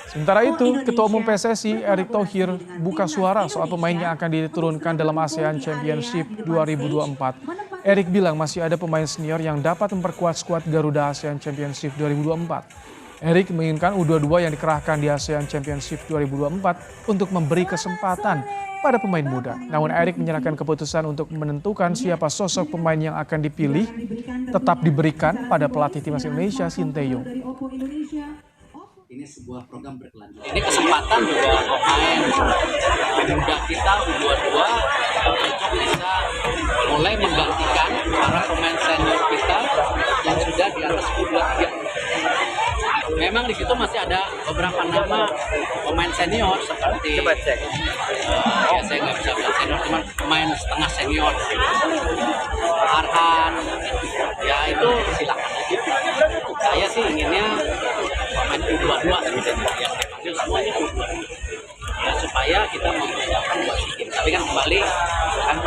Sementara itu, Ketua Umum PSSI Erick Thohir buka suara soal pemain yang akan diturunkan dalam ASEAN Championship 2024. Erick bilang masih ada pemain senior yang dapat memperkuat skuad Garuda ASEAN Championship 2024. Erick menginginkan U22 yang dikerahkan di ASEAN Championship 2024 untuk memberi kesempatan pada pemain muda. Namun Erick menyerahkan keputusan untuk menentukan siapa sosok pemain yang akan dipilih tetap diberikan pada pelatih timnas Indonesia Sinteyong. Ini sebuah program berkelanjutan. Ini kesempatan juga pemain muda kita U22 untuk bisa mulai menggantikan para pemain senior kita yang sudah di atas U23. Memang di situ masih ada beberapa nama pemain senior seperti ya saya nggak bisa bilang senior, cuma pemain setengah senior. Arhan, ya itu silakan aja. Saya sih inginnya pemain U22 yang dipanggil semuanya U22 ya, supaya kita mempersiapkan buat SEA Games. Tapi kan kembali kan